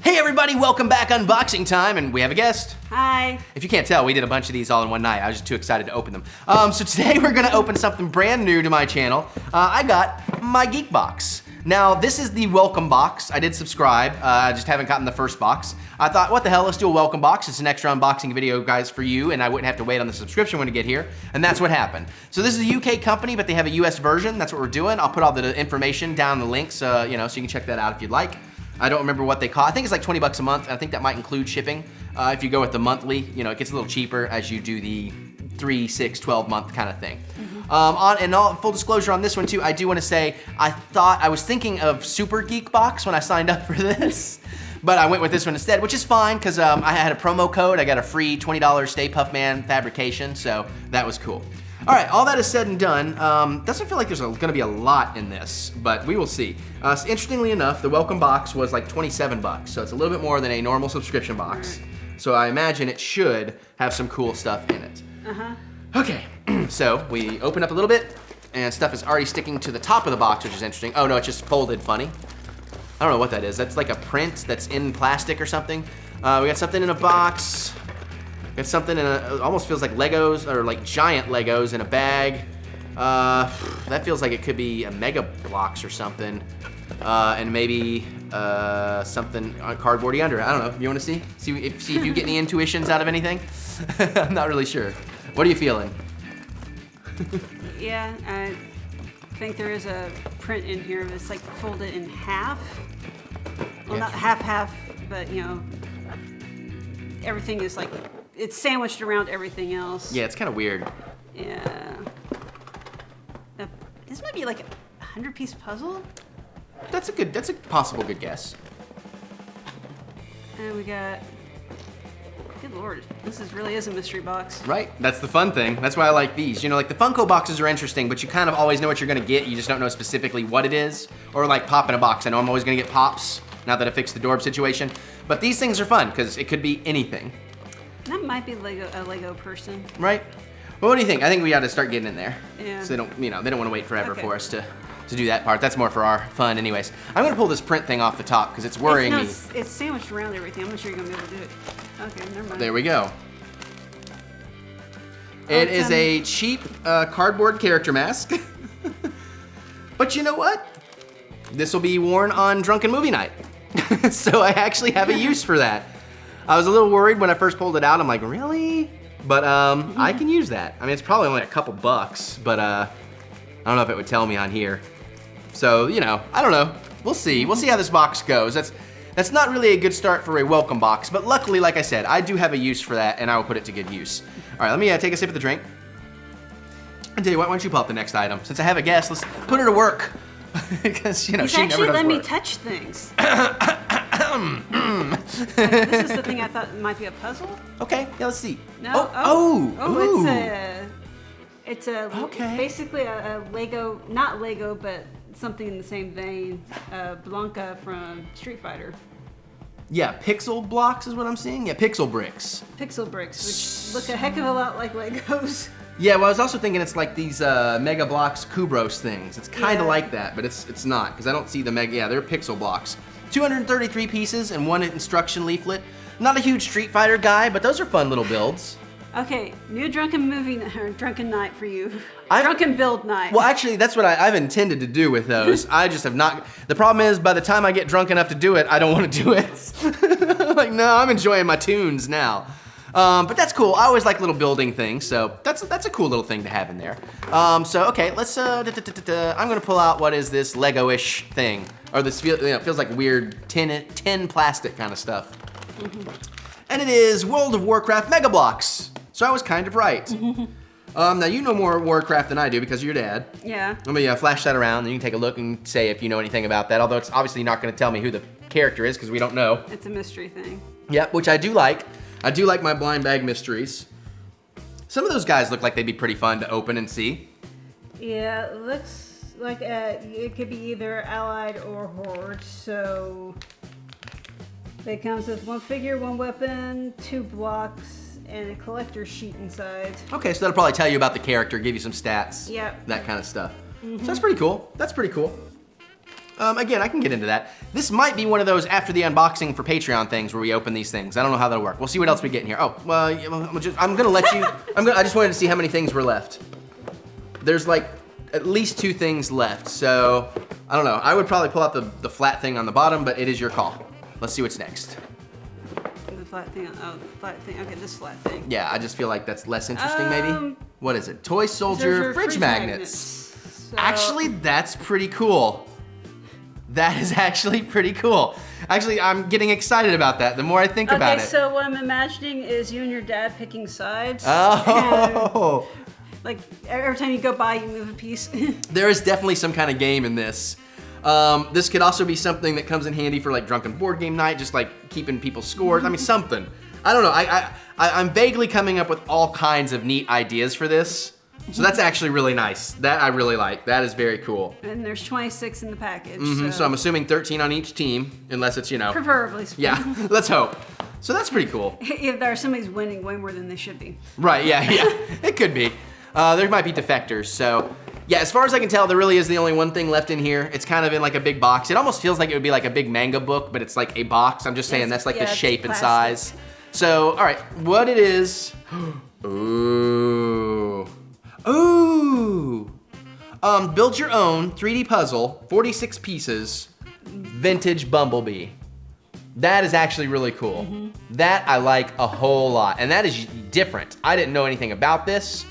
Hey everybody, welcome back, unboxing time, and we have a guest. Hi. If you can't tell, we did a bunch of these all in one night. I was just too excited to open them. So today we're gonna open something brand new to my channel. I got My Geek Box. Now, this is the welcome box. I did subscribe, I just haven't gotten the first box. I thought, what the hell, let's do a welcome box. It's an extra unboxing video, guys, for you, and I wouldn't have to wait on the subscription one to get here, and that's what happened. So this is a UK company, but they have a US version. That's what we're doing. I'll put all the information down in the links, so you can check that out if you'd like. I don't remember what they cost. I think it's like 20 bucks a month. I think that might include shipping. If you go with the monthly, it gets a little cheaper as you do the 3, 6, 12 month kind of thing. And full disclosure on this one too, I do want to say, I was thinking of Super Geek Box when I signed up for this, but I went with this one instead, which is fine because I had a promo code. I got a free $20 Stay Puft Man fabrication, so that was cool. All right, all that is said and done. Doesn't feel like there's gonna be a lot in this, but we will see. So interestingly enough, the welcome box was like 27 bucks, so it's a little bit more than a normal subscription box. So I imagine it should have some cool stuff in it. Okay, so we open up a little bit, and stuff is already sticking to the top of the box, which is interesting. Oh no, it's just folded funny. I don't know what that is. That's like a print that's in plastic or something. We got something in a box. Got something in it almost feels like Legos, or like giant Legos in a bag. That feels like it could be a Mega Bloks or something. And maybe something cardboardy under it. I don't know. You want to see? See if you get any intuitions out of anything? I'm not really sure. What are you feeling? Yeah, I think there is a print in here that's like folded in half. Well, not half, but everything is like, it's sandwiched around everything else. Yeah, it's kind of weird. Yeah. This might be like a 100-piece puzzle. That's a possible good guess. And we got, good lord, this really is a mystery box. Right, that's the fun thing. That's why I like these. Like the Funko boxes are interesting, but you kind of always know what you're gonna get. You just don't know specifically what it is. Or like Pop in a Box. I know I'm always gonna get Pops now that I fixed the Dorb situation. But these things are fun because it could be anything. That might be a Lego person. Right? Well, what do you think? I think we got to start getting in there. Yeah. So they don't want to wait forever for us to do that part. That's more for our fun anyways. I'm gonna pull this print thing off the top because it's worrying me. It's sandwiched around everything. I'm not sure you're gonna be able to do it. Okay, never mind. There we go. It is a cheap cardboard character mask. But you know what? This will be worn on drunken movie night. So I actually have a use for that. I was a little worried when I first pulled it out. I'm like, really? But I can use that. I mean, it's probably only a couple bucks, but I don't know if it would tell me on here. So, I don't know. We'll see. We'll see how this box goes. That's not really a good start for a welcome box, but luckily, like I said, I do have a use for that, and I will put it to good use. All right, let me take a sip of the drink. And tell you what, why don't you pull up the next item? Since I have a guest, let's put her to work. Because, she never does work. He's actually let me touch things. This is the thing I thought might be a puzzle. Okay, yeah, let's see. No. It's basically a Lego, not Lego, but something in the same vein. Blanca from Street Fighter. Yeah, pixel blocks is what I'm seeing. Yeah, pixel bricks. Pixel bricks, which look a heck of a lot like Legos. Yeah, well, I was also thinking it's like these Mega Bloks Kubros things. It's kind of like that, but it's not, because I don't see the Mega. Yeah, they're pixel blocks. 233 pieces and one instruction leaflet. Not a huge Street Fighter guy, but those are fun little builds. Okay, new drunken night for you. Drunken build night. Well, actually, that's what I've intended to do with those. I just have not. The problem is, by the time I get drunk enough to do it, I don't want to do it. Like, no, I'm enjoying my tunes now. But that's cool. I always like little building things, so that's a cool little thing to have in there. So okay, let's. I'm gonna pull out what is this Lego-ish thing, or this feels like weird tin plastic kind of stuff. And it is World of Warcraft Mega Bloks. So I was kind of right. Now you know more Warcraft than I do because of your dad. Yeah. Let me flash that around, and you can take a look and say if you know anything about that. Although it's obviously not going to tell me who the character is because we don't know. It's a mystery thing. Yep, which I do like. I do like my blind bag mysteries. Some of those guys look like they'd be pretty fun to open and see. Yeah, it looks like it could be either Allied or Horde. So it comes with one figure, one weapon, 2 blocks, and a collector sheet inside. Okay, so that'll probably tell you about the character, give you some stats. Yep. That kind of stuff. So that's pretty cool. That's pretty cool. Again, I can get into that. This might be one of those after the unboxing for Patreon things where we open these things. I don't know how that'll work. We'll see what else we get in here. Oh, well, I'm gonna let you, I just wanted to see how many things were left. There's like at least 2 things left, so I don't know. I would probably pull out the flat thing on the bottom, but it is your call. Let's see what's next. The flat thing, oh, the flat thing, okay, this flat thing. Yeah, I just feel like that's less interesting maybe. What is it? Toy Soldier fridge magnets. So, Actually, that's pretty cool. That is actually pretty cool. Actually, I'm getting excited about that the more I think about it. Okay, so what I'm imagining is you and your dad picking sides. Oh. And, like, every time you go by, you move a piece. There is definitely some kind of game in this. This could also be something that comes in handy for like drunken board game night, just like keeping people's scores. I mean, something. I don't know. I'm vaguely coming up with all kinds of neat ideas for this. So that's actually really nice. That I really like. That is very cool. And there's 26 in the package. So I'm assuming 13 on each team, unless it's, you know. Preferably. Yeah, let's hope. So that's pretty cool. If there are somebody's winning way more than they should be. Right, yeah. It could be. There might be defectors, so. Yeah, as far as I can tell, there really is the only one thing left in here. It's kind of in like a big box. It almost feels like it would be like a big manga book, but it's like a box. I'm just saying that's like the shape and size. So, all right, what it is. Ooh. Ooh. Build your own 3D puzzle, 46 pieces, vintage Bumblebee. That is actually really cool. That I like a whole lot, and that is different. I didn't know anything about this.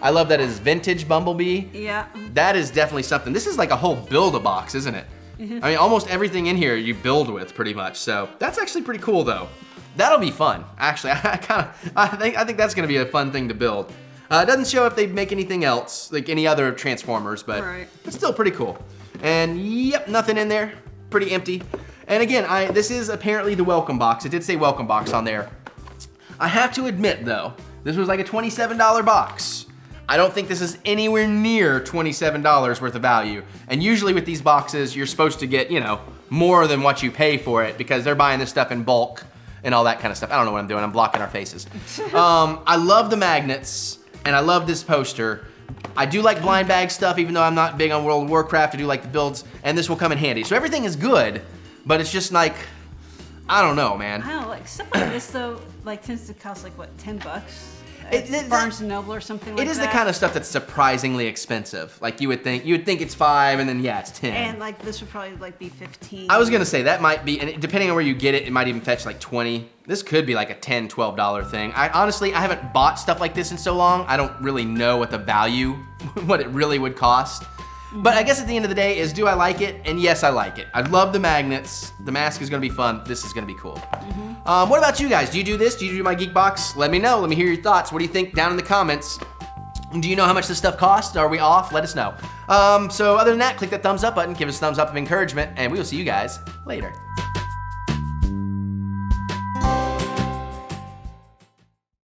I love that it's vintage Bumblebee. Yeah. That is definitely something. This is like a whole build-a-box, isn't it? I mean, almost everything in here you build with pretty much. So that's actually pretty cool though. That'll be fun. Actually, I think that's gonna be a fun thing to build. It doesn't show if they make anything else, like any other Transformers, but it's still pretty cool. And yep, nothing in there. Pretty empty. And again, this is apparently the welcome box. It did say welcome box on there. I have to admit though, this was like a $27 box. I don't think this is anywhere near $27 worth of value. And usually with these boxes, you're supposed to get, you know, more than what you pay for it because they're buying this stuff in bulk and all that kind of stuff. I don't know what I'm doing, I'm blocking our faces. I love the magnets and I love this poster. I do like blind bag stuff, even though I'm not big on World of Warcraft. I do like the builds, and this will come in handy. So everything is good, but it's just like, I don't know, man. I don't know, like stuff like this though, like tends to cost like what, $10? Barnes & Noble or something like that. It is the kind of stuff that's surprisingly expensive. Like you would think it's $5 and then yeah, it's 10. And like this would probably like be 15. I was gonna say that might be, and depending on where you get it, it might even fetch like 20. This could be like a $10, $12 thing. Honestly, I haven't bought stuff like this in so long. I don't really know what the value, what it really would cost. But I guess at the end of the day is, do I like it? And yes, I like it. I love the magnets. The mask is gonna be fun. This is gonna be cool. What about you guys? Do you do this? Do you do My Geek Box? Let me know. Let me hear your thoughts. What do you think down in the comments? Do you know how much this stuff costs? Are we off? Let us know. So other than that, click that thumbs up button. Give us a thumbs up of encouragement, and we will see you guys later.